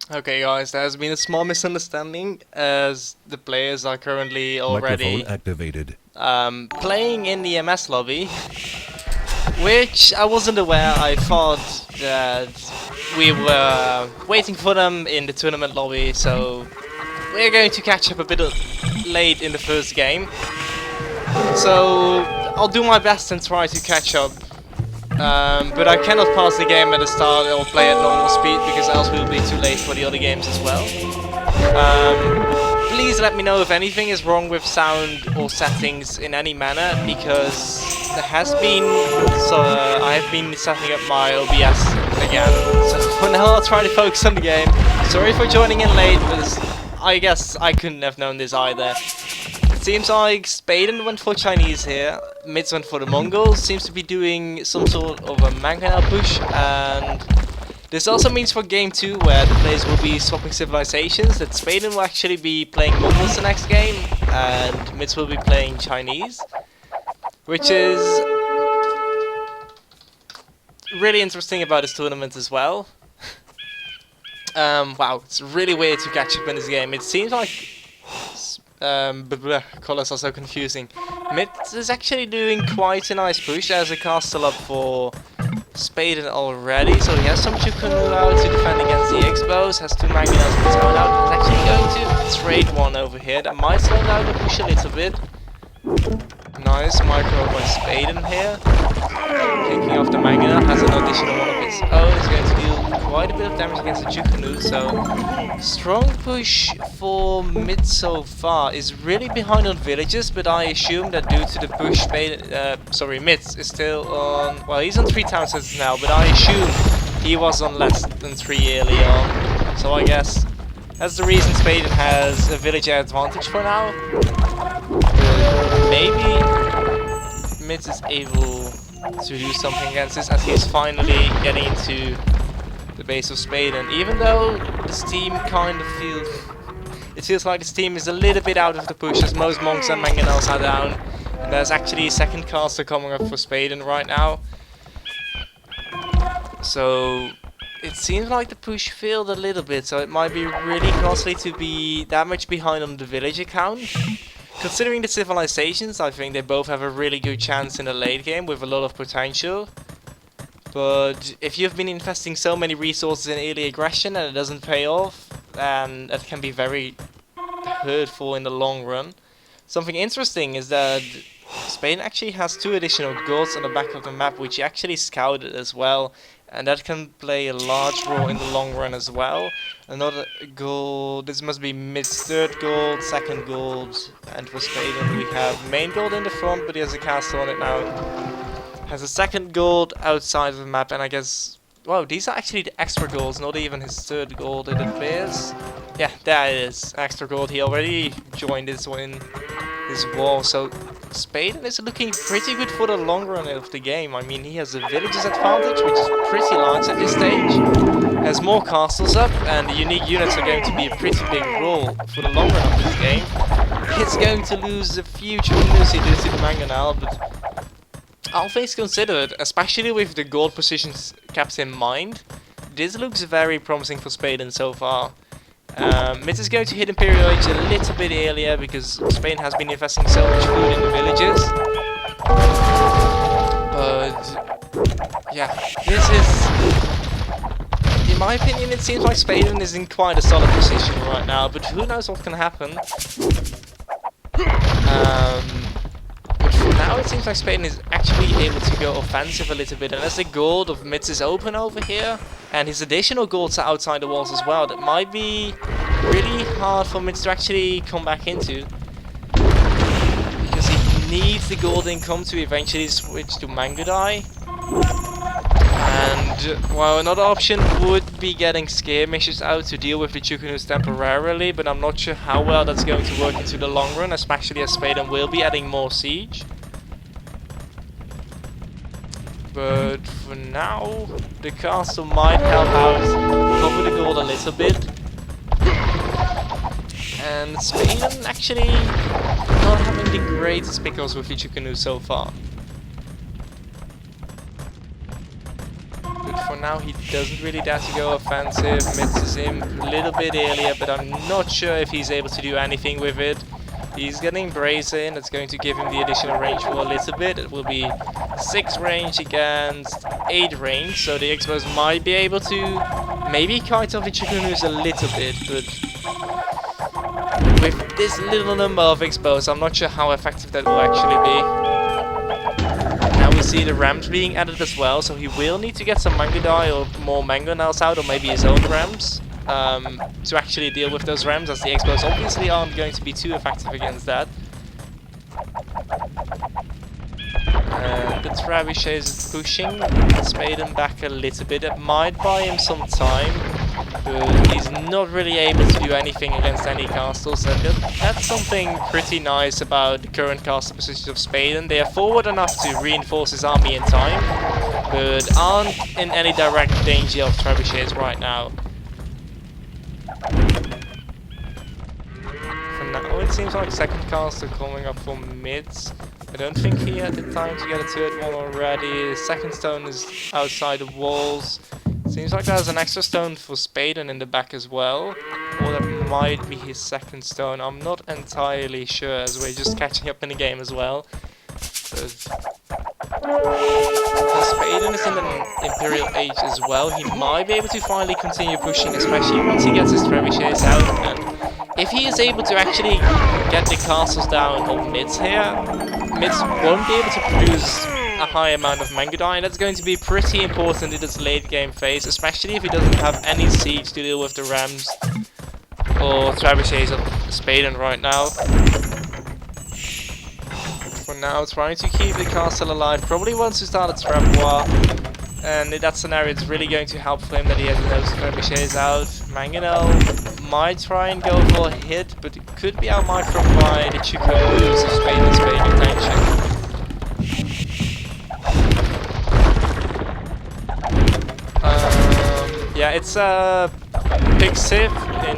Okay, guys, there has been a small misunderstanding as the players are currently already Microphone activated. playing in the MS lobby, which I wasn't aware. I thought that we were waiting for them in the tournament lobby, so we're going to catch up a bit late in the first game. So I'll do my best and try to catch up. But I cannot pause the game at the start or play at normal speed because else we'll be too late for the other games as well. Please let me know if anything is wrong with sound or settings in any manner, because there has been, I have been setting up my OBS again. So for now I'll try to focus on the game. Sorry for joining in late, but I guess I couldn't have known this either. It seems like Spaden went for Chinese here, Mids went for the Mongols, seems to be doing some sort of a mangonel push, and this also means for game 2, where the players will be swapping civilizations, that Spaden will actually be playing Mongols the next game, and Mids will be playing Chinese, which is really interesting about this tournament as well. Wow, it's really weird to catch up in this game. It seems like colors are so confusing. Mids is actually doing quite a nice push. There's a castle up for Spaden already, so he has some Chukunu out to defend against the X-Bows, has two Mangonels of his own out, and actually going to trade one over here. That might slow down the push a little bit. Nice micro by Spaden here. Kicking off the Mangonel, has an additional one of its own, is going to deal quite a bit of damage against the Chukunu, so strong push for Mid so far. Is really behind on villages, but I assume that due to the push, Mid is still on, well, he's on 3 town centers now, but I assume he was on less than 3 early on, so I guess that's the reason Spaden has a villager advantage for now. Maybe Mid is able to do something against this, as he's finally getting into the base of Spaden. Even though this team kind of feels like this team is a little bit out of the push, as most monks and mangonels are down. And there's actually a second caster coming up for Spaden right now. So it seems like the push failed a little bit, so it might be really costly to be that much behind on the village account. Considering the civilizations, I think they both have a really good chance in the late game with a lot of potential. But if you've been investing so many resources in early aggression and it doesn't pay off, then that can be very hurtful in the long run. Something interesting is that Spain actually has 2 additional goals on the back of the map, which he actually scouted as well, and that can play a large role in the long run as well. Another goal, this must be Mid's 3rd gold, 2nd gold, and for Spaden we have main gold in the front, but he has a castle on it now. Has a 2nd gold outside of the map, and I guess, wow, these are actually the extra golds, not even his 3rd gold it appears. Yeah, there it is, extra gold. He already joined this wall, so Spaden is looking pretty good for the long run of the game. I mean, he has a villages advantage, which is pretty large at this stage. Has more castles up, and the unique units are going to be a pretty big role for the long run of this game. It's going to lose a few Chukunusi due to the Mangonel, but all things considered, especially with the gold positions kept in mind, this looks very promising for Spaden so far. Mid is going to hit Imperial Age a little bit earlier because Spain has been investing so much food in the villages. But yeah, this is, in my opinion, it seems like Spaden is in quite a solid position right now, but who knows what can happen. But for now it seems like Spaden is actually able to go offensive a little bit, and as the gold of Mids is open over here, and his additional golds are outside the walls as well, that might be really hard for Mids to actually come back into, because he needs the gold income to eventually switch to Mangudai. And, well, another option would be getting skirmishes out to deal with the Chukunus temporarily, but I'm not sure how well that's going to work into the long run, especially as Spaden will be adding more siege. But for now, the castle might help out cover the gold a little bit. And Spaden actually not having the greatest pickles with the Chukunus so far. For For now, he doesn't really dare to go offensive, misses him a little bit earlier, but I'm not sure if he's able to do anything with it. He's getting brazen, that's going to give him the additional range for a little bit. It will be 6 range against 8 range, so the Expos might be able to maybe kite off the Chikunus a little bit, but with this little number of Expos, I'm not sure how effective that will actually be. Now we see the Rams being added as well, so he will need to get some Mangodai or more Mangonels out, or maybe his own Rams, to actually deal with those Rams, as the Expos obviously aren't going to be too effective against that. And the Trebuchet is pushing Spaden back a little bit. It might buy him some time, but he's not really able to do anything against any castles, and that's something pretty nice about the current castle positions of Spaden. They are forward enough to reinforce his army in time, but aren't in any direct danger of trebuchets right now. For now, it seems like second castle coming up for mids. I don't think he had the time to get a third one already. Second stone is outside the walls. Seems like there's an extra stone for Spaden in the back as well. Or that might be his second stone. I'm not entirely sure, as we're just catching up in the game as well. But Spaden is in an Imperial Age as well. He might be able to finally continue pushing, especially once he gets his trebuchets out. And if he is able to actually get the castles down of mids here, mids won't be able to produce a high amount of Mangodai, and that's going to be pretty important in this late game phase, especially if he doesn't have any siege to deal with the Rams or trebuchets of Spaden right now. For now, trying to keep the castle alive, probably wants to start a trap war, and in that scenario it's really going to help for him that he has those trebuchets out. Mangonel might try and go for a hit, but it could be outmicroed by the Chikunus of Spaden's paying attention. Yeah, it's a big Civ in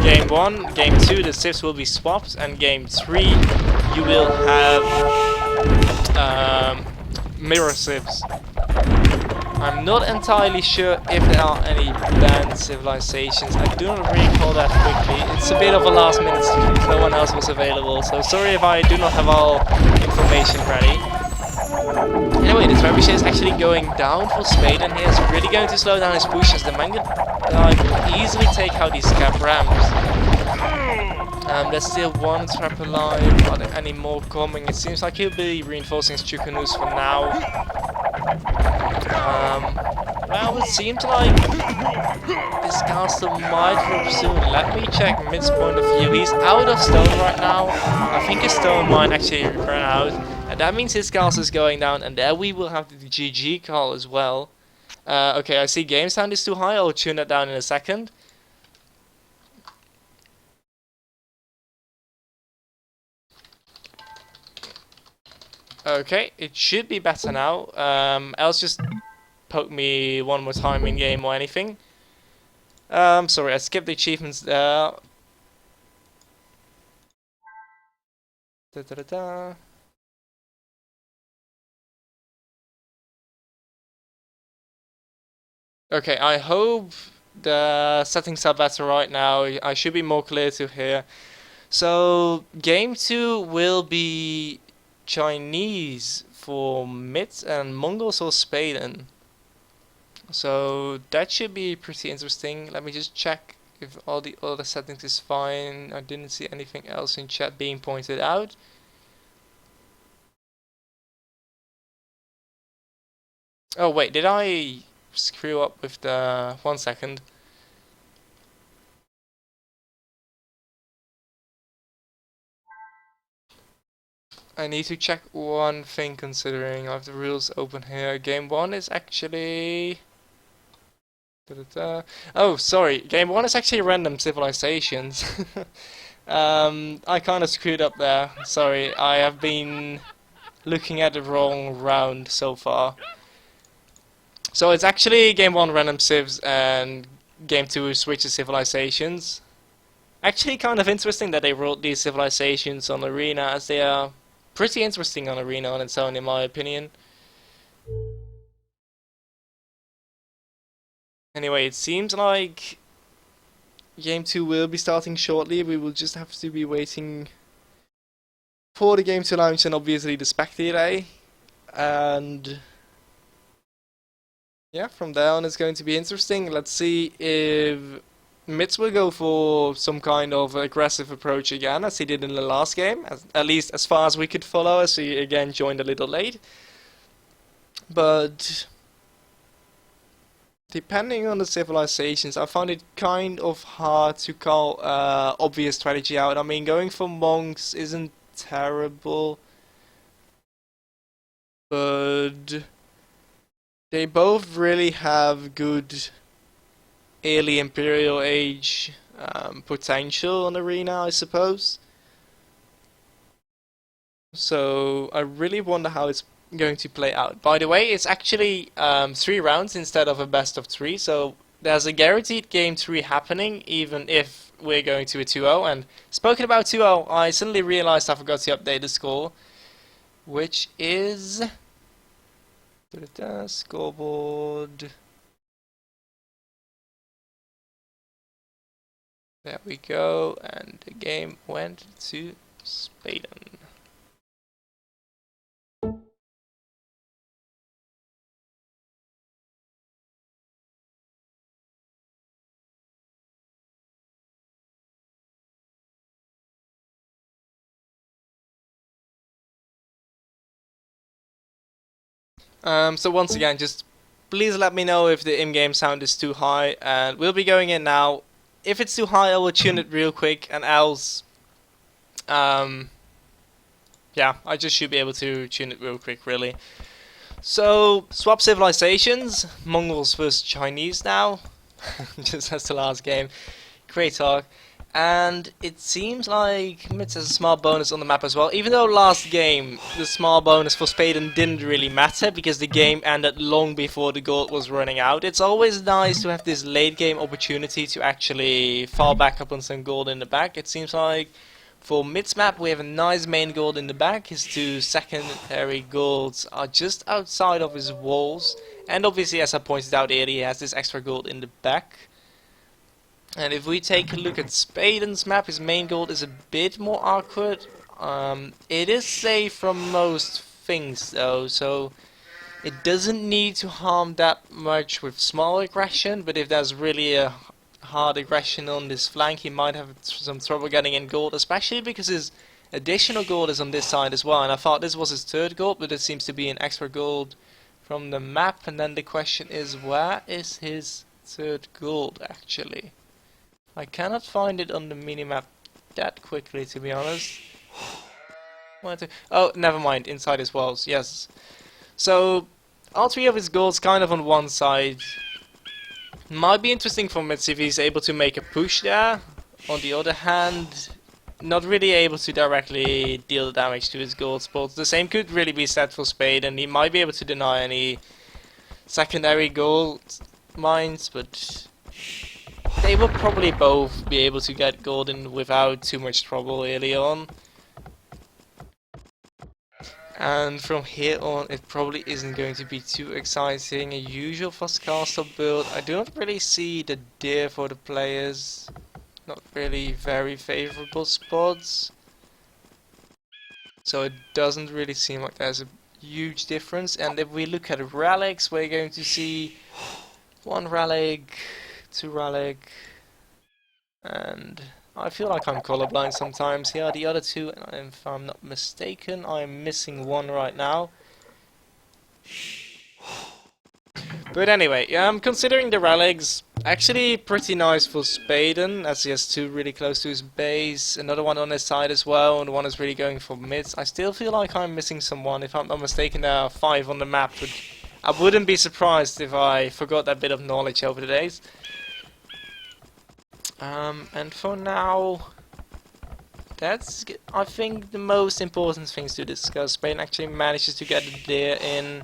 game 1. Game 2 the Civs will be swapped, and game 3 you will have mirror Civs. I'm not entirely sure if there are any banned civilizations. I do not recall that quickly. It's a bit of a last minute stream, no one else was available, so sorry if I do not have all information ready. Anyway, the trebuchet is actually going down for Spaden. He is really going to slow down his push, as the Mangodai will easily take out these Cap Rams. There's still one trap alive. Are there any more coming? It seems like he'll be reinforcing his Chikunus for now. Well, it seems like this castle might drop soon. Let me check Mid's point of view. He's out of stone right now. I think his stone might actually run out. And that means his castle is going down, and there we will have the GG call as well. Okay, I see game sound is too high. I'll tune that down in a second. Okay, it should be better now. Else just poke me one more time in game or anything. Sorry, I skipped the achievements there. Da da da da. Okay, I hope the settings are better right now. I should be more clear to hear. So, game 2 will be Chinese for mids and Mongols or Spaden. So, that should be pretty interesting. Let me just check if all the other settings is fine. I didn't see anything else in chat being pointed out. Oh wait, did I screw up with the... 1 second. I need to check one thing, considering I have the rules open here. Game 1 is actually... Oh, sorry. Game 1 is actually random civilizations. I kind of screwed up there. Sorry, I have been looking at the wrong round so far. So it's actually game 1 random civs and game 2 switches civilizations. Actually kind of interesting that they wrote these civilizations on Arena, as they are pretty interesting on Arena on its own, in my opinion. Anyway, it seems like Game 2 will be starting shortly. We will just have to be waiting for the game to launch and obviously the spectator. And yeah, from there on it's going to be interesting. Let's see if Mitz will go for some kind of aggressive approach again, as he did in the last game, at least as far as we could follow, as he again joined a little late. But depending on the civilizations, I find it kind of hard to call obvious strategy out. I mean, going for monks isn't terrible, but they both really have good early Imperial Age potential on Arena, I suppose. So I really wonder how it's going to play out. By the way, it's actually 3 rounds instead of a best of 3, so there's a guaranteed game 3 happening, even if we're going to a 2-0. And spoken about 2-0, I suddenly realized I forgot to update the score, which is scoreboard. There we go, and the game went to Spaden. So once again, just please let me know if the in-game sound is too high, and we'll be going in now. If it's too high, I will tune it real quick, and else, yeah, I just should be able to tune it real quick, really. So, swap civilizations, Mongols versus Chinese now, just as the last game. Great talk. And it seems like Mitz has a small bonus on the map as well, even though last game the small bonus for Spaden didn't really matter because the game ended long before the gold was running out. It's always nice to have this late game opportunity to actually fall back up on some gold in the back. It seems like for Mitz's map we have a nice main gold in the back, his 2 secondary golds are just outside of his walls, and obviously, as I pointed out earlier, he has this extra gold in the back. And if we take a look at Spaden's map, his main gold is a bit more awkward. It is safe from most things though, so it doesn't need to harm that much with small aggression, but if there's really a hard aggression on this flank, he might have some trouble getting in gold, especially because his additional gold is on this side as well, and I thought this was his 3rd gold, but it seems to be an extra gold from the map, and then the question is, where is his 3rd gold actually? I cannot find it on the minimap that quickly, to be honest. Oh, never mind, inside his walls, yes. So, all 3 of his goals kind of on one side. Might be interesting for Mitz if he's able to make a push there. On the other hand, not really able to directly deal damage to his gold spots. The same could really be said for Spade, and he might be able to deny any secondary gold mines, but they will probably both be able to get golden without too much trouble early on. And from here on, it probably isn't going to be too exciting. A usual fast castle build. I do not really see the deer for the players. Not really very favorable spots. So it doesn't really seem like there's a huge difference. And if we look at relics, we're going to see 1 relic, 2 relic, and I feel like I'm colorblind sometimes. Here are the other 2, and if I'm not mistaken, I'm missing 1 right now. But anyway, considering the relics, actually pretty nice for Spaden, as he has 2 really close to his base, another 1 on his side as well, and 1 is really going for mids. I still feel like I'm missing someone. If I'm not mistaken, there are 5 on the map, but I wouldn't be surprised if I forgot that bit of knowledge over the days. And for now, that's, I think, the most important things to discuss. Spain actually manages to get the deer in,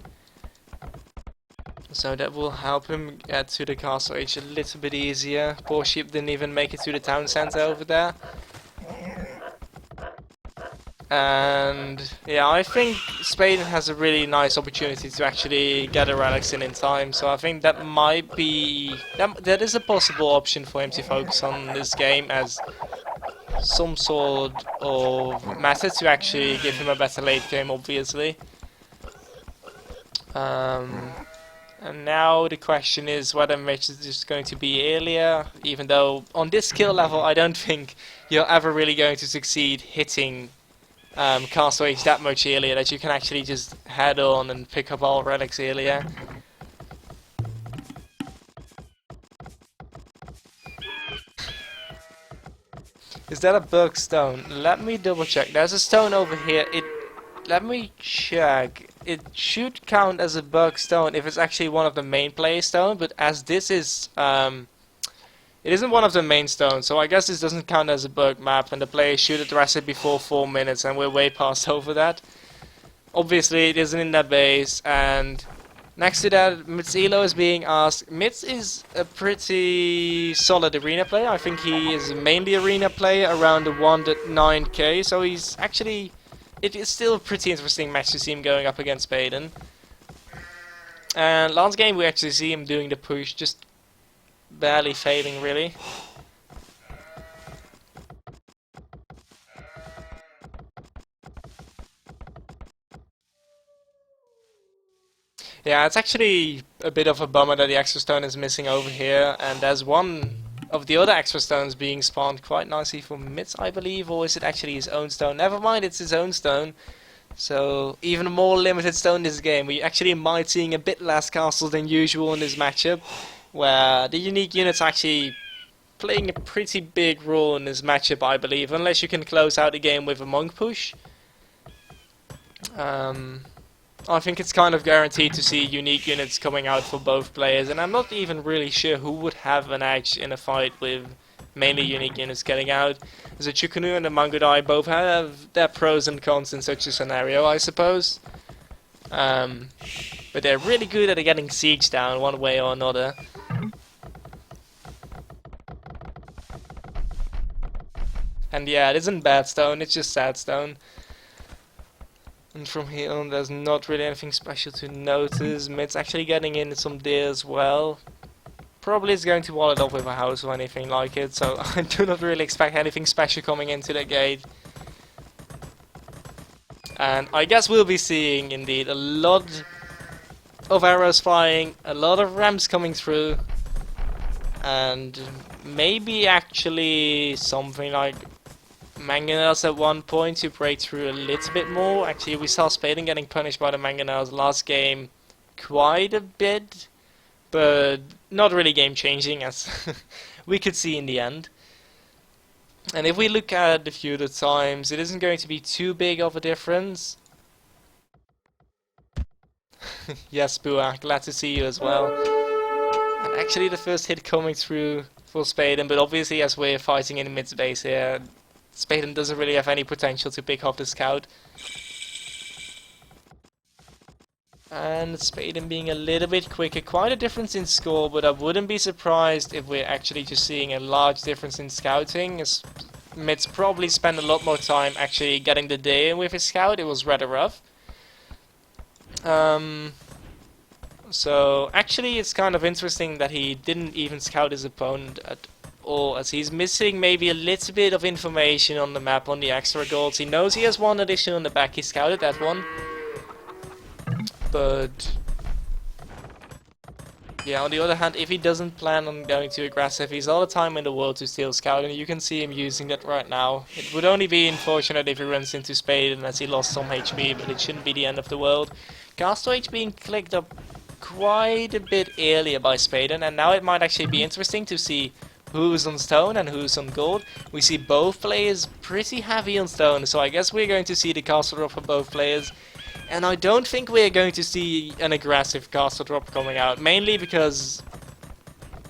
so that will help him get to the castle age a little bit easier. Poor sheep didn't even make it to the town center over there. And yeah, I think Spaden has a really nice opportunity to actually get a relics in time. So I think that might be that is a possible option for him to focus on this game as some sort of method to actually give him a better late game, obviously. Um, and now the question is whether Mitch is just going to be earlier, even though on this skill level I don't think you're ever really going to succeed hitting Castle Age that much earlier that you can actually just head on and pick up all relics earlier. Is that a bug stone? Let me double check. There's a stone over here. Let me check. It should count as a bug stone if it's actually one of the main player stone, but as this is it isn't one of the main stones, so I guess this doesn't count as a bug map, and the player should address it before 4 minutes, and we're way past over that. Obviously, it isn't in that base, and next to that, Mitzilo is being asked. Mitz is a pretty solid arena player. I think he is mainly arena player around the 1.9k, so he's actually... It is still a pretty interesting match to see him going up against Spaden. And last game we actually see him doing the push, just barely failing really. Yeah, it's actually a bit of a bummer that the extra stone is missing over here, and there's one of the other extra stones being spawned quite nicely for Mitz, I believe, or is it actually his own stone? Never mind, it's his own stone. So, even more limited stone this game. We actually might seeing a bit less castles than usual in this matchup, where the unique units actually playing a pretty big role in this matchup, I believe, unless you can close out the game with a monk push. I think it's kind of guaranteed to see unique units coming out for both players, and I'm not even really sure who would have an edge in a fight with mainly unique units getting out. As a Chukunu and a Mangudai both have their pros and cons in such a scenario, I suppose. But they're really good at getting siege down one way or another. And yeah, it isn't bad stone, it's just sad stone. And from here on, there's not really anything special to notice. Mid's actually getting in some deer as well. Probably is going to wall it off with a house or anything like it, so I do not really expect anything special coming into the gate. And I guess we'll be seeing, indeed, a lot of arrows flying, a lot of ramps coming through, and maybe actually something like mangonels at one point to break through a little bit more. Actually, we saw Spaden getting punished by the mangonels last game quite a bit, but not really game changing, as we could see in the end. And if we look at the feudal times, it isn't going to be too big of a difference. Yes, Bua, glad to see you as well. And actually the first hit coming through for Spaden, but obviously as we're fighting in the mid base here, Spaden doesn't really have any potential to pick off the scout. And Spaden being a little bit quicker, quite a difference in score, but I wouldn't be surprised if we're actually just seeing a large difference in scouting, as Mids probably spent a lot more time actually getting the day in with his scout. It was rather rough. So actually it's kind of interesting that he didn't even scout his opponent at all, as he's missing maybe a little bit of information on the map on the extra golds. He knows he has one addition on the back, he scouted that one. But yeah, on the other hand, if he doesn't plan on going too aggressive, he's all the time in the world to steal scout, and you can see him using that right now. It would only be unfortunate if he runs into Spaden as he lost some HP, but it shouldn't be the end of the world. Castle Age being clicked up quite a bit earlier by Spaden, and now it might actually be interesting to see who's on stone and who's on gold. We see both players pretty heavy on stone, so I guess we're going to see the castle drop for both players. And I don't think we're going to see an aggressive castle drop coming out, mainly because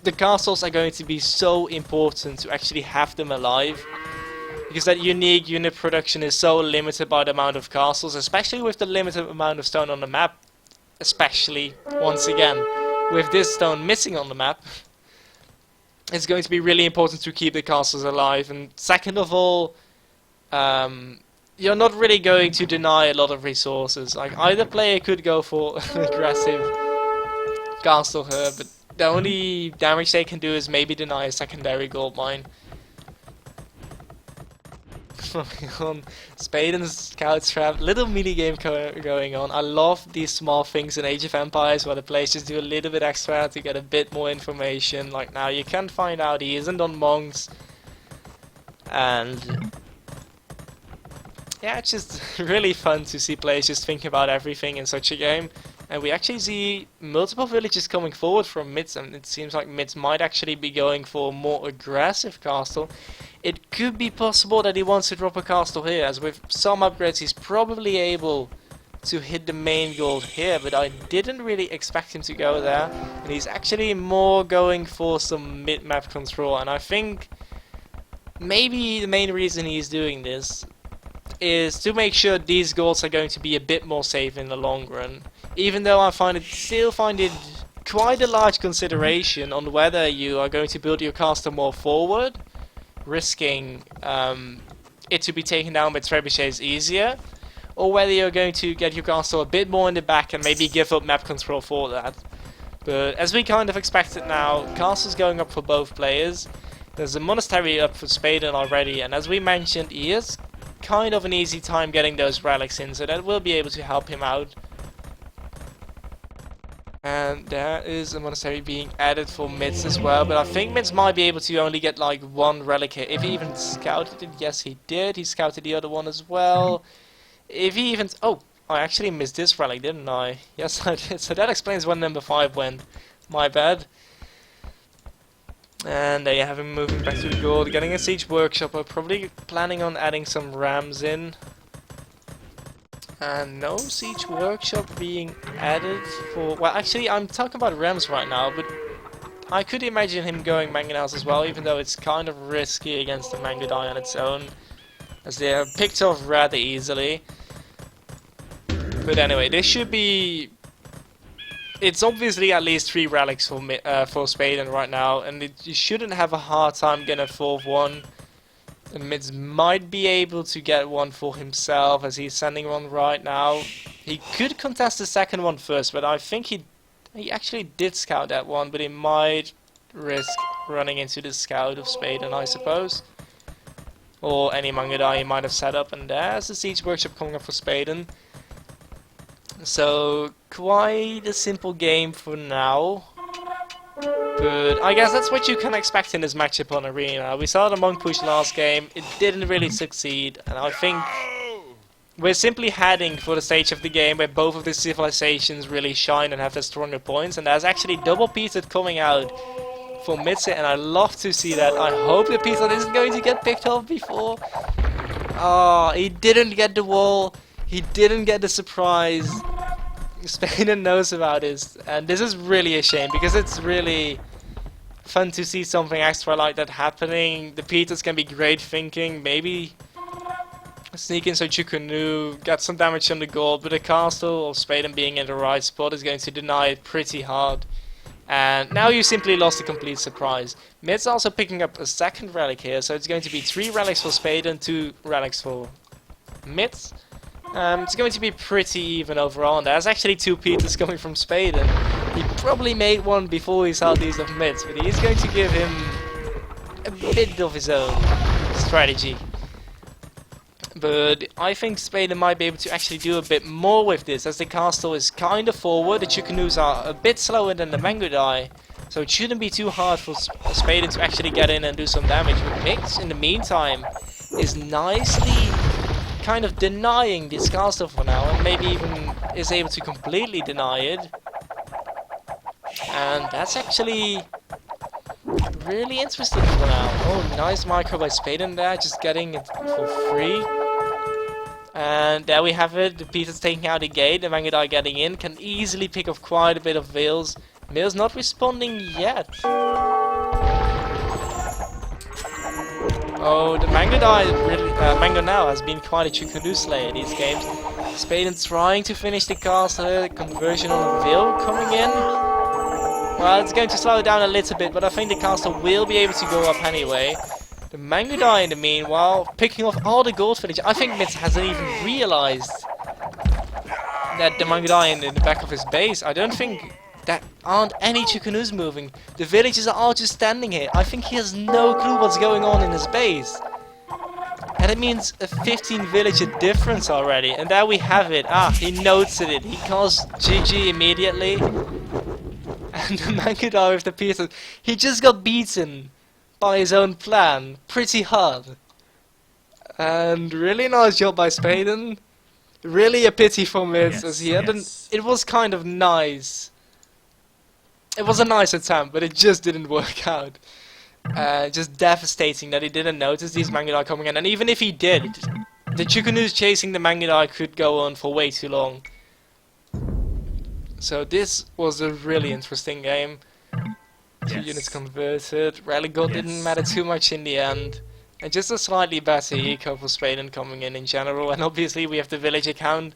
the castles are going to be so important to actually have them alive. Because that unique unit production is so limited by the amount of castles, especially with the limited amount of stone on the map. Especially, once again, with this stone missing on the map. It's going to be really important to keep the castles alive. And second of all, you're not really going to deny a lot of resources. Like, either player could go for an aggressive castle here, but the only damage they can do is maybe deny a secondary gold mine. On Spaden's scout trap, little mini game going on. I love these small things in Age of Empires where the players just do a little bit extra to get a bit more information. Like now you can find out he isn't on monks, and yeah, it's just really fun to see players just think about everything in such a game. And we actually see multiple villages coming forward from mids, and it seems like mids might actually be going for a more aggressive castle. It could be possible that he wants to drop a castle here, as with some upgrades he's probably able to hit the main goal here, but I didn't really expect him to go there. And he's actually more going for some mid-map control, and I think maybe the main reason he's doing this is to make sure these goals are going to be a bit more safe in the long run. Even though I still find it quite a large consideration on whether you are going to build your castle more forward, risking it to be taken down by trebuchets easier, or whether you're going to get your castle a bit more in the back and maybe give up map control for that. But as we kind of expected now, castle's going up for both players. There's a monastery up for Spaden already, and as we mentioned, he has kind of an easy time getting those relics in, so that will be able to help him out. And there is a monastery being added for mids as well, but I think mids might be able to only get like one relic here. If he even scouted it, yes he did, he scouted the other one as well. If he even... oh, I actually missed this relic, didn't I? Yes I did, so that explains when number 5 went. My bad. And there you have him moving back to the gold, getting a siege workshop. I'm probably planning on adding some rams in. And no siege workshop being added for... well, actually, I'm talking about rams right now, but I could imagine him going mangonels as well, even though it's kind of risky against the mangodai on its own, as they are picked off rather easily. But anyway, this should be... it's obviously at least 3 relics for Spaden right now, and you shouldn't have a hard time getting a 4th one. And mids might be able to get one for himself, as he's sending one right now. He could contest the second one first, but I think he actually did scout that one, but he might risk running into the scout of Spaden, I suppose. Or any mangodai he might have set up, and there's the siege workshop coming up for Spaden. So, quite a simple game for now. But I guess that's what you can expect in this matchup on Arena. We saw the monk push last game, it didn't really succeed, and I think we're simply heading for the stage of the game where both of the civilizations really shine and have their stronger points, and there's actually double Peter coming out for Midset, and I love to see that. I hope the Peter isn't going to get picked off before. Oh, he didn't get the wall, he didn't get the surprise. Spaden knows about this, and this is really a shame, because it's really fun to see something extra like that happening. The Peters can be great thinking, maybe sneak in Sochukunu, get some damage on the gold, but the castle of Spaden being in the right spot is going to deny it pretty hard. And now you simply lost a complete surprise. Mid's also picking up a second relic here, so it's going to be 3 relics for Spaden, 2 relics for Mids. It's going to be pretty even overall, and there's actually 2 Peters coming from Spaden. He probably made one before he saw these of Mids, but he's going to give him a bit of his own strategy. But I think Spaden might be able to actually do a bit more with this, as the castle is kind of forward. The Chukanus are a bit slower than the mangodai, so it shouldn't be too hard for Spaden to actually get in and do some damage. But Mix, in the meantime, is nicely kind of denying this castle for now, and maybe even is able to completely deny it. And that's actually really interesting for now. Oh, nice micro by Spaden there, just getting it for free. And there we have it, the Peter's taking out the gate, the mangodai getting in, can easily pick off quite a bit of Vales. Vales not responding yet. Oh, the mangodai really, Mango now has been quite a Chukunu slayer these games. Spaden trying to finish the castle, conversion on a Vale coming in. Well, it's going to slow it down a little bit, but I think the castle will be able to go up anyway. The Mangudai, in the meanwhile, picking off all the gold village. I think Mitz hasn't even realized that the Mangudai in the back of his base. I don't think that aren't any Chikunos moving. The villagers are all just standing here. I think he has no clue what's going on in his base. And it means a 15 villager difference already. And there we have it. Ah, he notes it. He calls GG immediately. And the Mangudai with the pieces. He just got beaten by his own plan. Pretty hard. And really nice job by Spaden. Really a pity for Mitz, as he hadn't... It was kind of nice. It was a nice attempt, but it just didn't work out. Just devastating that he didn't notice these Mangudai coming in. And even if he did, the Chikunos chasing the Mangudai could go on for way too long. So this was a really interesting game. Two units converted. Rally gold didn't matter too much in the end. And just a slightly better eco for Spaden coming in general. And obviously we have the villager count.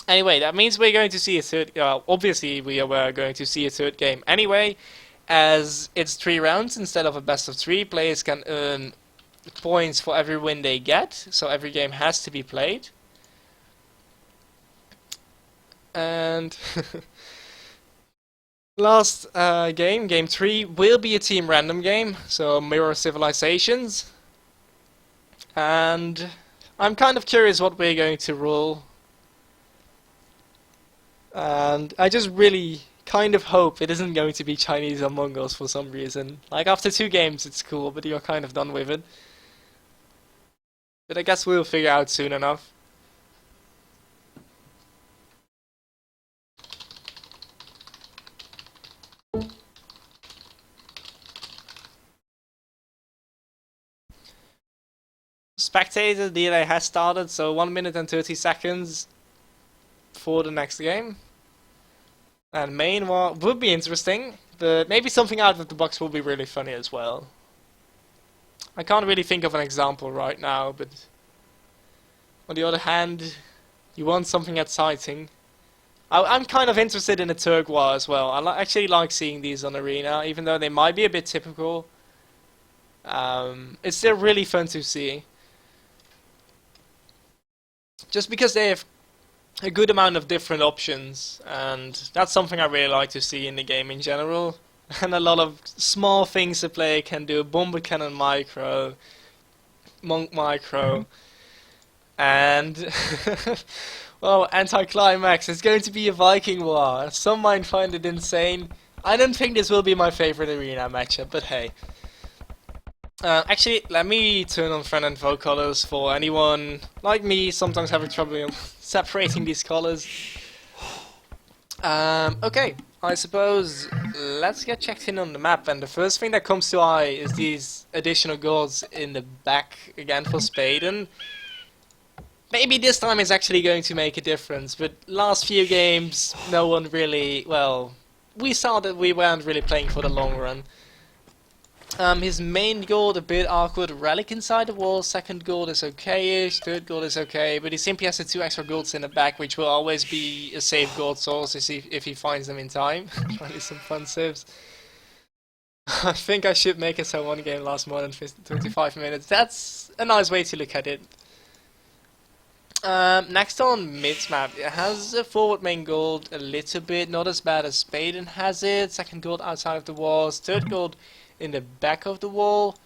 Anyway, that means we're going to see a third... obviously we are going to see a third game anyway. As it's 3 rounds instead of a best of 3. Players can earn points for every win they get. So every game has to be played. And... last game, game 3, will be a team random game. So Mirror Civilizations. And I'm kind of curious what we're going to rule. And I just really kind of hope it isn't going to be Chinese or Mongols for some reason. Like, after 2 games it's cool, but you're kind of done with it. But I guess we'll figure out soon enough. Spectator delay has started, so 1 minute and 30 seconds for the next game. And main war would be interesting, but maybe something out of the box will be really funny as well. I can't really think of an example right now, but on the other hand, you want something exciting. I'm kind of interested in the Turk War as well. I actually like seeing these on Arena, even though they might be a bit typical. It's still really fun to see. Just because they have a good amount of different options, and that's something I really like to see in the game in general. And a lot of small things the player can do. Bomber Cannon Micro, Monk Micro, and well, Anticlimax. It's going to be a Viking War. Some might find it insane. I don't think this will be my favorite arena matchup, but hey. Actually, let me turn on friend and foe colors for anyone like me sometimes having trouble separating these colors. Okay, I suppose let's get checked in on the map, and the first thing that comes to eye is these additional goals in the back again for Spaden. Maybe this time it's actually going to make a difference, but last few games no one really, well, we saw that we weren't really playing for the long run. His main goal, a bit awkward, relic inside the wall. Second goal is okay-ish, third goal is okay, but he simply has the 2 extra golds in the back, which will always be a safe gold source if he finds them in time. Really some fun saves. I think I should make it so one game lasts more than 25 minutes. That's a nice way to look at it. Next on Mid's map, it has a forward main gold a little bit, not as bad as Spaden has it. Second gold outside of the walls, third gold in the back of the wall,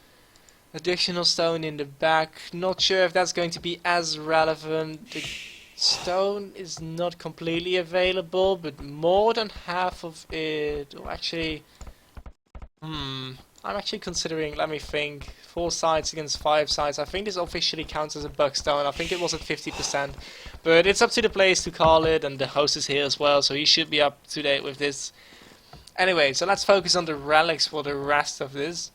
additional stone in the back. Not sure if that's going to be as relevant. The stone is not completely available, but more than half of it, or actually, I'm actually considering, let me think, 4 sides against 5 sides. I think this officially counts as a bug stone. I think it was at 50%, but it's up to the players to call it, and the host is here as well, so he should be up to date with this. Anyway, so let's focus on the relics for the rest of this.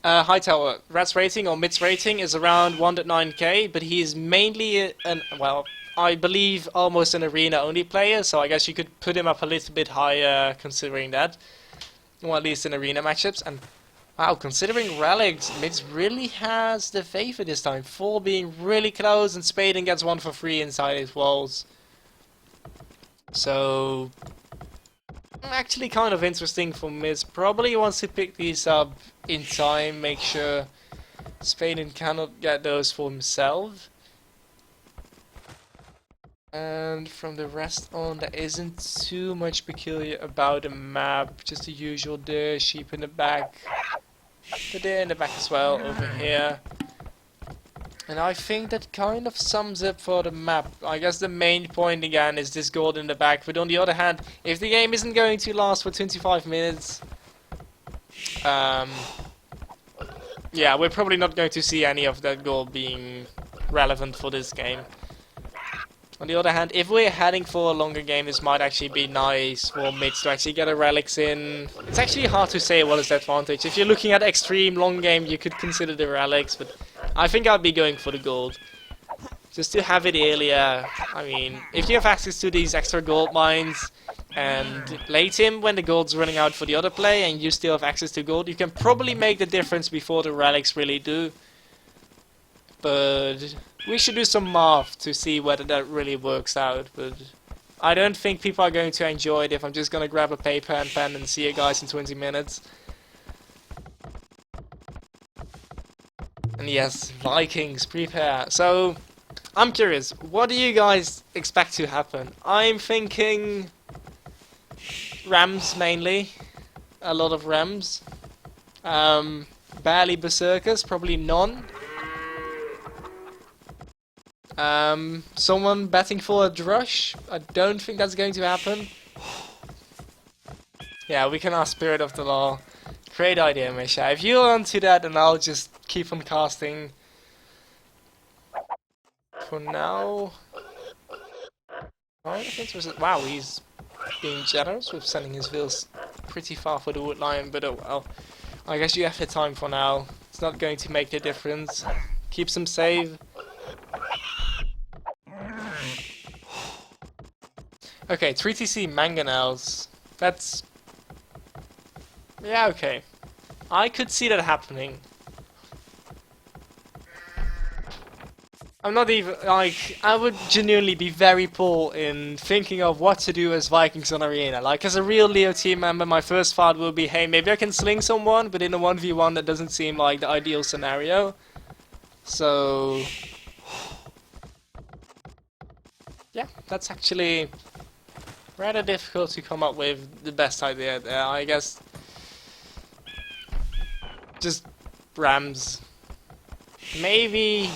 Hightower, Rat's rating or Mid's rating is around 1.9k, but he is mainly well, I believe almost an arena only player, so I guess you could put him up a little bit higher considering that. Or at least in arena matchups. And wow, considering relics, Mid's really has the favor this time. 4 being really close, and Spaden gets 1 for free inside his walls. So actually kind of interesting for Miz. Probably wants to pick these up in time, make sure Spaden cannot get those for himself. And from the rest on, there isn't too much peculiar about the map. Just the usual deer, sheep in the back. The deer in the back as well, over here. And I think that kind of sums up for the map. I guess the main point again is this gold in the back. But on the other hand, if the game isn't going to last for 25 minutes... yeah, we're probably not going to see any of that gold being relevant for this game. On the other hand, if we're heading for a longer game, this might actually be nice for mids to actually get a relics in. It's actually hard to say what is the advantage. If you're looking at extreme long game, you could consider the relics, but I think I'd be going for the gold. Just to have it earlier. I mean, if you have access to these extra gold mines, and late him when the gold's running out for the other play, and you still have access to gold, you can probably make the difference before the relics really do. But we should do some math to see whether that really works out, but I don't think people are going to enjoy it if I'm just gonna grab a paper and pen and see you guys in 20 minutes. And yes, Vikings, prepare. So, I'm curious, what do you guys expect to happen? I'm thinking Rams mainly, a lot of Rams. Barely Berserkers, probably none. Someone betting for a Drush? I don't think that's going to happen. Yeah, we can ask Spirit of the Law. Great idea, Misha. If you're onto that, then I'll just keep on casting. For now... Wow, he's being generous with sending his vills pretty far for the Wood Lion, but oh well. I guess you have the time for now. It's not going to make the difference. Keeps them safe. Okay, 3TC mangonels. That's... yeah, okay. I could see that happening. I'm not even, like, I would genuinely be very poor in thinking of what to do as Vikings on Arena. Like, as a real Leo team member, my first thought will be, hey, maybe I can sling someone, but in a 1v1 that doesn't seem like the ideal scenario. So... yeah, that's actually rather difficult to come up with the best idea there. I guess just Rams. Maybe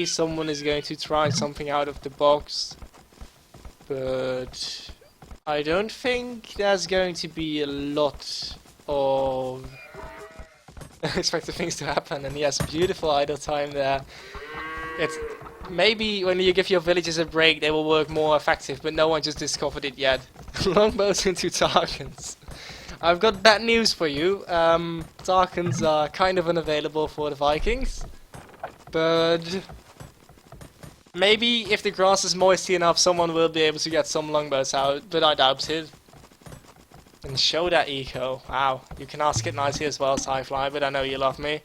someone is going to try something out of the box, but I don't think there's going to be a lot of unexpected things to happen. And yes, beautiful idle time there. It's maybe when you give your villagers a break, they will work more effective, but no one just discovered it yet. Longbows into Tarkans. I've got bad news for you. Tarkans are kind of unavailable for the Vikings, but maybe if the grass is moisty enough, someone will be able to get some longbows out, but I doubt it. And show that eco. Wow, you can ask it nicely as well, Sci-Fly, but I know you love me.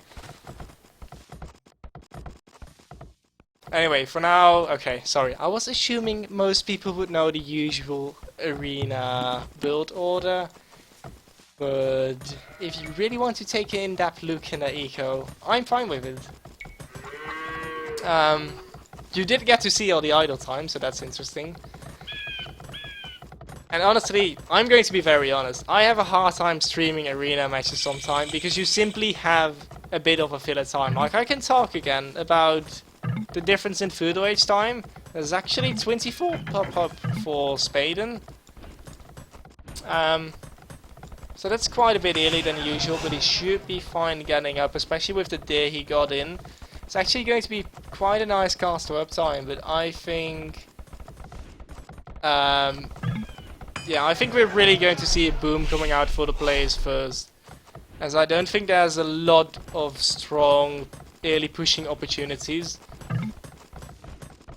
Anyway, for now, okay, sorry. I was assuming most people would know the usual arena build order. But if you really want to take an in-depth look in the eco, I'm fine with it. You did get to see all the idle time, so that's interesting. And honestly, I'm going to be very honest. I have a hard time streaming arena matches sometimes because you simply have a bit of a filler time. Like, I can talk again about the difference in food wage time. There's actually 24 pop-up for Spaden. So that's quite a bit earlier than usual, but he should be fine getting up, especially with the deer he got in. It's actually going to be quite a nice caster uptime, but I think... yeah, I think we're really going to see a boom coming out for the players first, as I don't think there's a lot of strong early pushing opportunities.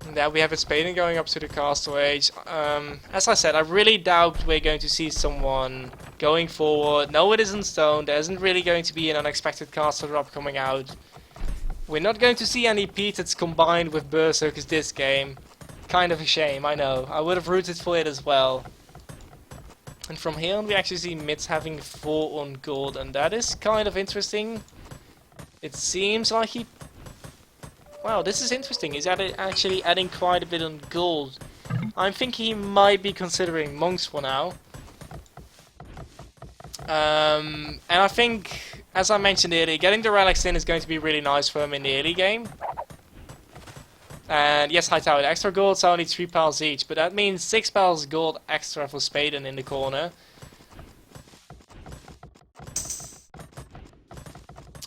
And there we have a Spaden going up to the caster age. As I said, I really doubt we're going to see someone going forward. No, it isn't stone. There isn't really going to be an unexpected caster drop coming out. We're not going to see any Pete's combined with Berserkers this game. Kind of a shame, I know. I would have rooted for it as well. And from here on we actually see Mitz having 4 on gold, and that is kind of interesting. It seems like he... Wow, this is interesting. He's actually adding quite a bit on gold. I'm thinking he might be considering monks for now. And I think, as I mentioned earlier, getting the relics in is going to be really nice for him in the early game. And yes, Hightower, extra gold's only 3 pals each, but that means 6 pals gold extra for Spaden in the corner.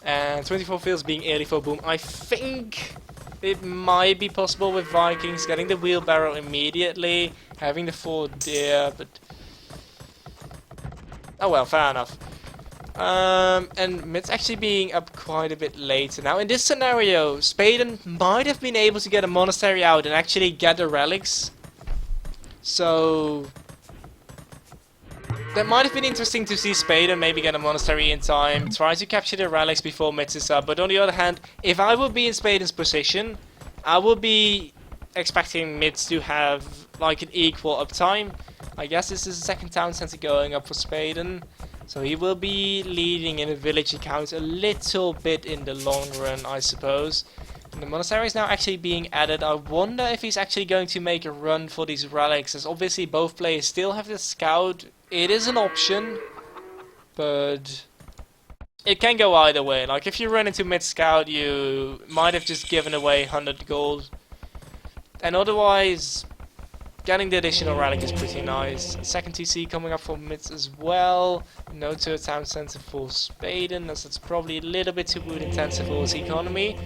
And 24 fields being early for boom. I think it might be possible with Vikings getting the wheelbarrow immediately, having the 4 there, but... Oh well, fair enough. And it's actually being up quite a bit later. Now in this scenario, Spaden might have been able to get a monastery out and actually get the relics. So... that might have been interesting to see Spaden maybe get a monastery in time, try to capture the relics before Mitz is up. But on the other hand, if I would be in Spaden's position, I would be expecting Mitz to have like an equal uptime. I guess this is the second town center going up for Spaden. So he will be leading in a village account a little bit in the long run, I suppose. And the monastery is now actually being added. I wonder if he's actually going to make a run for these relics, as obviously both players still have the scout. It is an option, but it can go either way. Like if you run into mid-scout, you might have just given away 100 gold. And otherwise, getting the additional relic is pretty nice. Second TC coming up for mids as well. No to a town center for Spaden, as it's probably a little bit too wood intensive for his economy.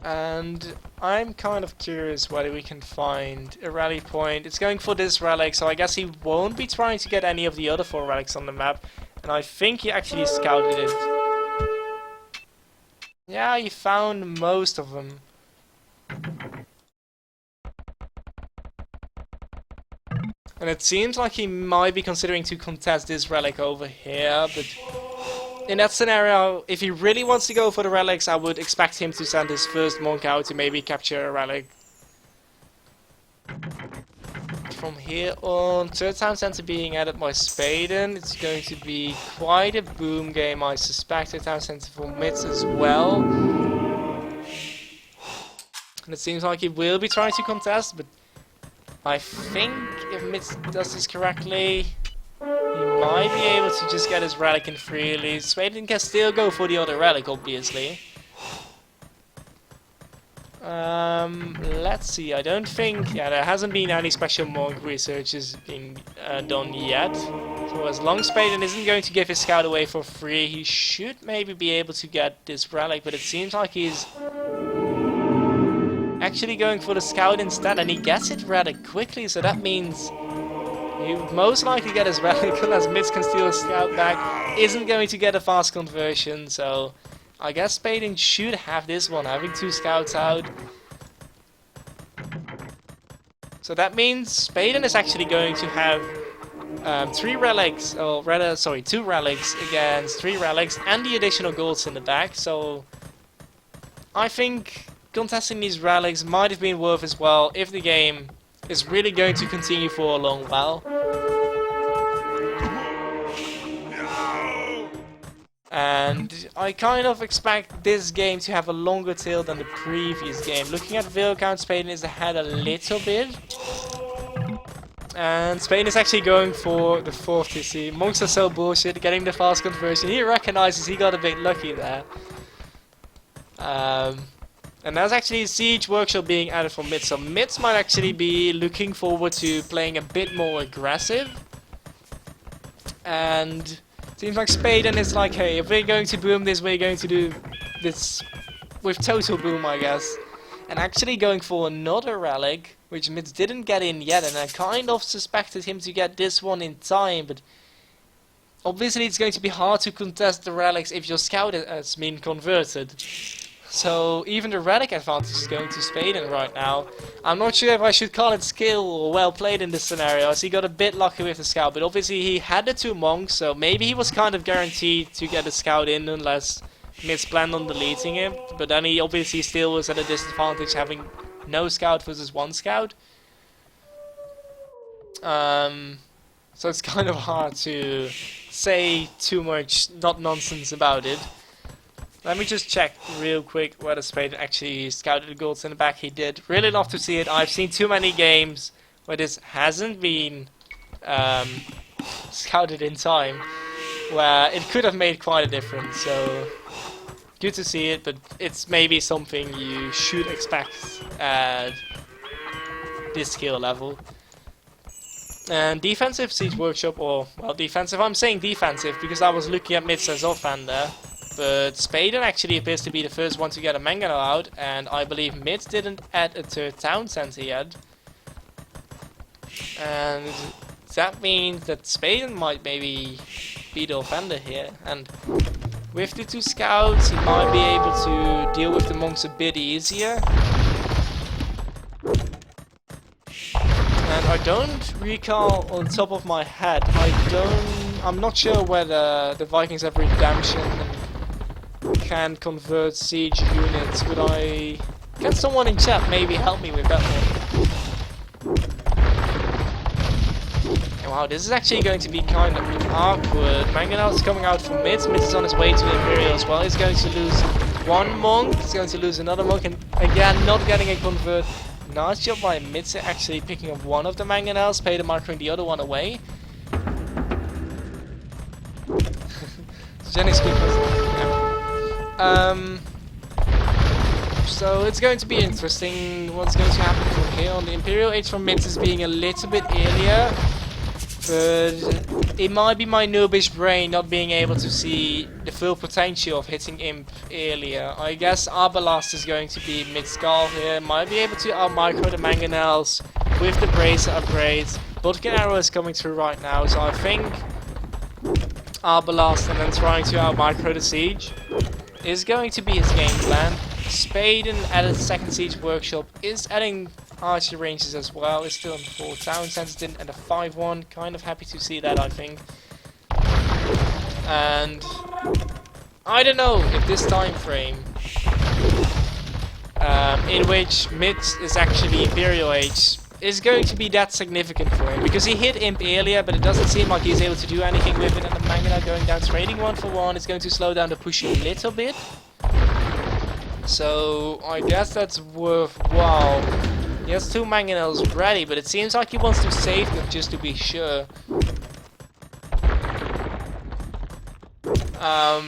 And I'm kind of curious whether we can find a rally point. It's going for this relic, so I guess he won't be trying to get any of the other 4 relics on the map. And I think he actually scouted it. Yeah, he found most of them. And it seems like he might be considering to contest this relic over here, but in that scenario, if he really wants to go for the relics, I would expect him to send his first monk out to maybe capture a relic. From here on, third town center being added by Spaden. It's going to be quite a boom game, I suspect. A town center for mids as well. And it seems like he will be trying to contest, but I think if Mitz does this correctly, he might be able to just get his relic in freely. Spaden can still go for the other relic, obviously. Let's see, I don't think... Yeah, there hasn't been any special monk researches being done yet. So as long as Spaden isn't going to give his scout away for free, he should maybe be able to get this relic, but it seems like he's actually going for the scout instead, and he gets it rather quickly, so that means he would most likely get his relic unless Mitz can steal his scout back. Isn't going to get a fast conversion, so I guess Spaden should have this one, having 2 scouts out. So that means Spaden is actually going to have 3 relics, or rather, sorry, 2 relics against 3 relics, and the additional golds in the back, so I think contesting these relics might have been worth as well if the game is really going to continue for a long while. And I kind of expect this game to have a longer tail than the previous game. Looking at Ville count, Spaden is ahead a little bit. And Spaden is actually going for the 4th TC. Monks are so bullshit, getting the fast conversion. He recognizes he got a bit lucky there. And there's actually a siege workshop being added for Mitz, so Mitz might actually be looking forward to playing a bit more aggressive. And seems like Spaden is like, hey, if we're going to boom this, we're going to do this with total boom, I guess. And actually going for another relic, which Mitz didn't get in yet, and I kind of suspected him to get this one in time, but obviously it's going to be hard to contest the relics if your scout has been converted. So even the relic advantage is going to Spaden right now. I'm not sure if I should call it skill or well played in this scenario, as he got a bit lucky with the scout, but obviously he had the 2 monks, so maybe he was kind of guaranteed to get the scout in unless Mitz planned on deleting him. But then he obviously still was at a disadvantage having no scout versus 1 scout. So it's kind of hard to say too much not nonsense about it. Let me just check real quick whether Spaden actually scouted the goals in the back. He did. Really love to see it. I've seen too many games where this hasn't been scouted in time, where it could have made quite a difference. So good to see it, but it's maybe something you should expect at this skill level. And defensive Siege Workshop, or, well, defensive, I'm saying defensive because I was looking at mids as offhand there. But Spaden actually appears to be the first one to get a Mangonel out, and I believe mids didn't add a third town center yet. And that means that Spaden might maybe be the offender here. And with the 2 scouts, he might be able to deal with the monks a bit easier. And I don't recall on top of my head, I'm not sure whether the Vikings have redemption and can convert siege units, but can someone in chat maybe help me with that one? And wow, this is actually going to be kind of awkward. Mangonel is coming out from mids, mids is on his way to Imperial as well. He's going to lose one monk, he's going to lose another monk, and again not getting a convert. Nice job by Mitze actually picking up one of the Mangonels, Spaden marking the other one away. Jenny's good. Yeah. So it's going to be interesting what's going to happen from here on. The Imperial Age from Mitze is being a little bit earlier, but it might be my noobish brain not being able to see the full potential of hitting Imp earlier. I guess Arbalast is going to be mid-skull here, might be able to out-micro the Mangonels with the Bracer upgrades. Bodkin Arrow is coming through right now, so I think Arbalast and then trying to out-micro the Siege is going to be his game plan. Spaden added second Siege Workshop, is adding archery ranges as well, is still in 4 town centers and a 5-1, kind of happy to see that, I think. And I don't know if this time frame in which mid is actually Imperial Age is going to be that significant for him, because he hit Imp earlier, but it doesn't seem like he's able to do anything with it, and the Mangonel going down trading 1 for 1 is going to slow down the push a little bit. So I guess that's worthwhile. He has 2 Mangonels ready, but it seems like he wants to save them just to be sure. Yeah,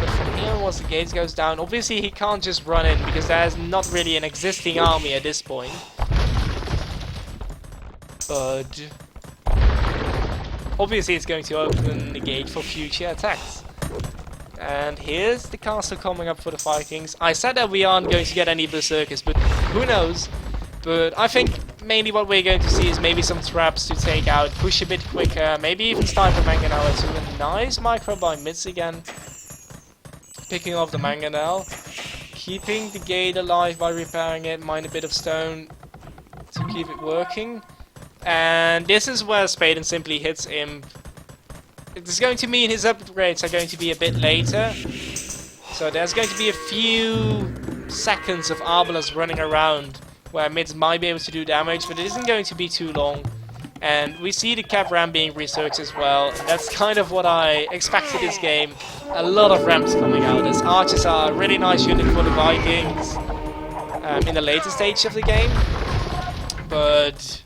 but from here once the gates goes down, obviously he can't just run in because there's not really an existing army at this point. But obviously it's going to open the gate for future attacks. And here's the castle coming up for the Vikings. I said that we aren't going to get any berserkers, but who knows? But I think mainly what we're going to see is maybe some traps to take out, push a bit quicker, maybe even snipe a Mangonel too. A nice micro by mids again. Picking off the Mangonel. Keeping the gate alive by repairing it, mine a bit of stone to keep it working. And this is where Spaden simply hits him. It's going to mean his upgrades are going to be a bit later. So there's going to be a few seconds of Arbalest running around where mids might be able to do damage, but it isn't going to be too long. And we see the cap ram being researched as well. And that's kind of what I expected this game. A lot of ramps coming out. As archers are a really nice unit for the Vikings in the later stage of the game. But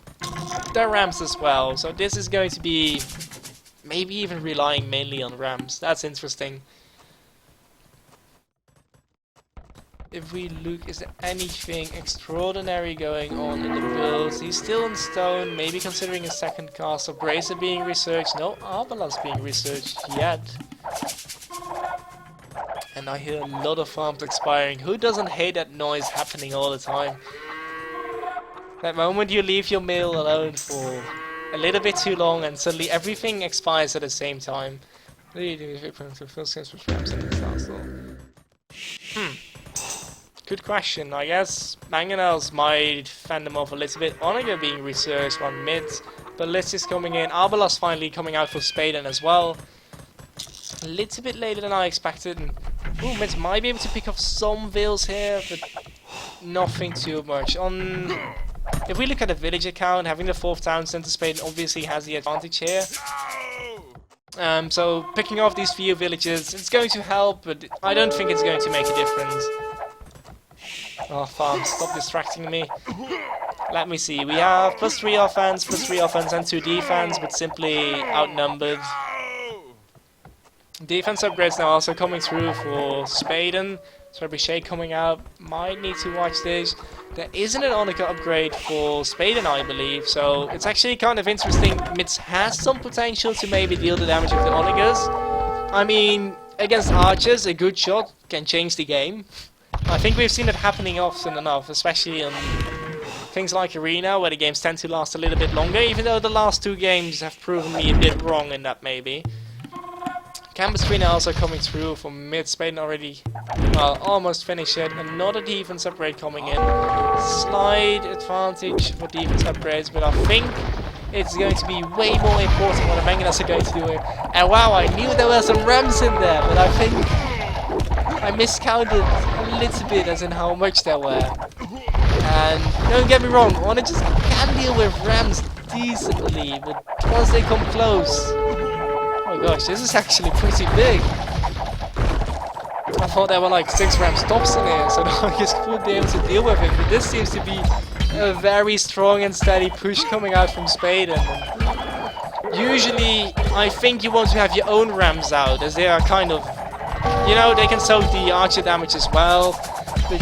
they're ramps as well. So this is going to be maybe even relying mainly on ramps. That's interesting. If we look, is there anything extraordinary going on in the builds? He's still in stone, maybe considering a second castle. Bracer being researched. No Arbalest being researched yet. And I hear a lot of farms expiring. Who doesn't hate that noise happening all the time? That moment you leave your mill alone for a little bit too long and suddenly everything expires at the same time. Good question. I guess Mangonels might fend them off a little bit. Onager being researched, one mid. But Liz is coming in. Arbalest finally coming out for Spaden as well. A little bit later than I expected. Ooh, mids might be able to pick up some vills here, but nothing too much. On if we look at the village account, having the 4th town center, Spaden obviously has the advantage here. So picking off these few villages, it's going to help, but I don't think it's going to make a difference. Oh, farm, stop distracting me. Let me see, we have +3 offense, +3 offense and 2 defense, but simply outnumbered. Defense upgrades now also coming through for Spaden. Trebuchet coming out, might need to watch this. There isn't an Onika upgrade for Spaden, I believe, so it's actually kind of interesting. Mitz has some potential to maybe deal the damage with the Onikas. I mean, against archers, a good shot can change the game. I think we've seen it happening often enough, especially on things like Arena, where the games tend to last a little bit longer, even though the last 2 games have proven me a bit wrong in that maybe. Campus 3 now also coming through for mid. Spaden already, well, almost finished it. Another defense upgrade coming in. Slight advantage for defense upgrades, but I think it's going to be way more important what the Manganas are going to do here. And wow, I knew there were some Rams in there, but I think I miscounted a little bit as in how much there were. And don't get me wrong, Honor just can deal with Rams decently, but once they come close... Oh gosh, this is actually pretty big. I thought there were like 6 Ram stops in here, so I just would be able to deal with it. But this seems to be a very strong and steady push coming out from Spaden. Usually, I think you want to have your own Rams out, as they are kind of, you know, they can soak the archer damage as well. They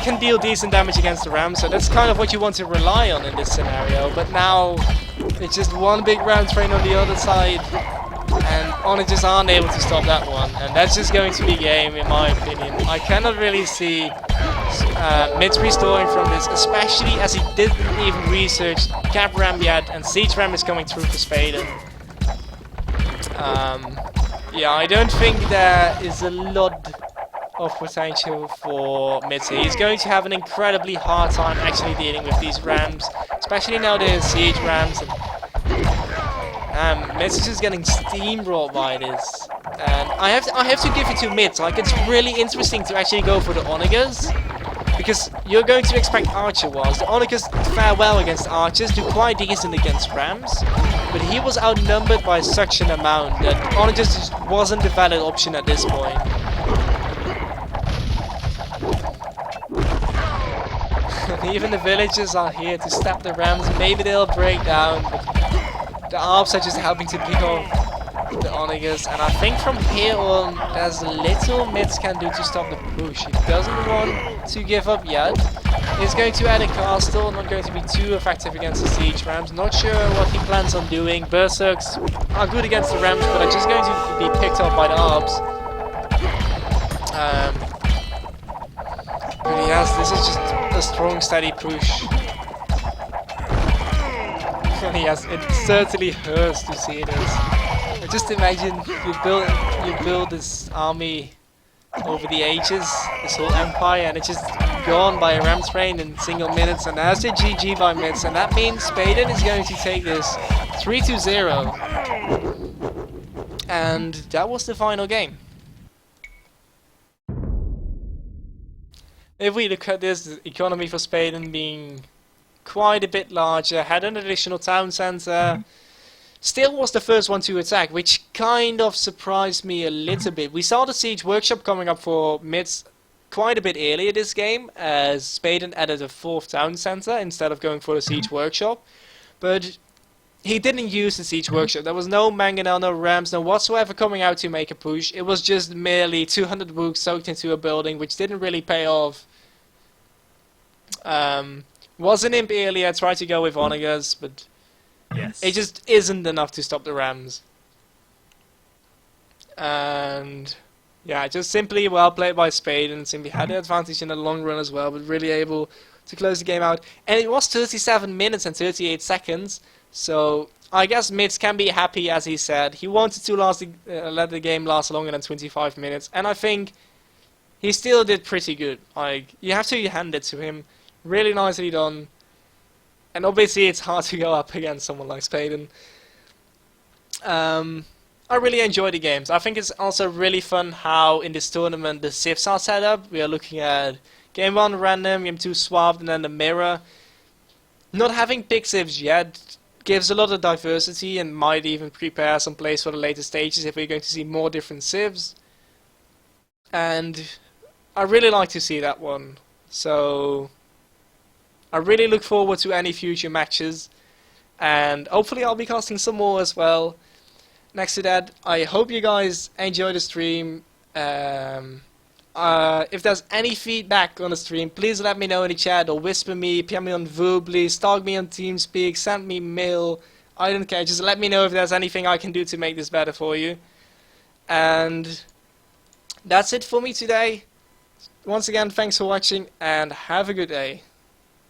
can deal decent damage against the Rams, so that's kind of what you want to rely on in this scenario. But now, it's just one big Ram train on the other side. And Honor just aren't able to stop that one, and that's just going to be game in my opinion. I cannot really see Mitz restoring from this, especially as he didn't even research Cap Ram yet, and Siege Ram is coming through for Spaden. Yeah, I don't think there is a lot of potential for Mitz. He's going to have an incredibly hard time actually dealing with these Rams, especially now there's Siege Rams. Mitz is just getting steamrolled by this, and I have to give it to Mitz. Like, it's really interesting to actually go for the Onigas, because you're going to expect Archer Wars. The Onigas fare well against Archers, do quite decent against Rams, but he was outnumbered by such an amount that Onigas just wasn't the valid option at this point. Even the villagers are here to stop the Rams. Maybe they'll break down, but the Alps are just helping to pick off the Onigas, and I think from here on there's little Mitz can do to stop the push. He doesn't want to give up yet. He's going to add a castle, not going to be too effective against the Siege Rams. Not sure what he plans on doing. Berserks are good against the Rams, but are just going to be picked up by the Alps. But yes, this is just a strong, steady push. Yes, it certainly hurts to see this. Just imagine you build this army over the ages, this whole empire, and it's just gone by a Ram train in single minutes, and that's a GG by Mitz, and that means Spaden is going to take this 3-0. And that was the final game. If we look at this, the economy for Spaden being quite a bit larger, had an additional town center, still was the first one to attack, which kind of surprised me a little bit. We saw the Siege Workshop coming up for Mitz quite a bit earlier this game, as Spaden added a 4th town center instead of going for the Siege Workshop, but he didn't use the Siege Workshop. There was no Mangonel, no Rams, no whatsoever coming out to make a push. It was just merely 200 books soaked into a building, which didn't really pay off. Was an imp earlier, tried to go with Onigas, but it just isn't enough to stop the Rams. And yeah, just simply well played by Spaden. Simply had the advantage in the long run as well, but really able to close the game out. And it was 37 minutes and 38 seconds, so I guess Mitz can be happy, as he said. He wanted to let the game last longer than 25 minutes, and I think he still did pretty good. Like, you have to hand it to him. Really nicely done. And obviously it's hard to go up against someone like Spaden. I really enjoy the games. I think it's also really fun how in this tournament the sieves are set up. We are looking at game 1 random, game 2 swapped, and then the mirror. Not having big civs yet gives a lot of diversity and might even prepare some place for the later stages if we're going to see more different civs. And I really like to see that one. So I really look forward to any future matches, and hopefully I'll be casting some more as well. Next to that, I hope you guys enjoy the stream. If there's any feedback on the stream, please let me know in the chat, or whisper me, PM me on Verbally, stalk me on TeamSpeak, send me mail. I don't care, just let me know if there's anything I can do to make this better for you. And that's it for me today. Once again, thanks for watching and have a good day.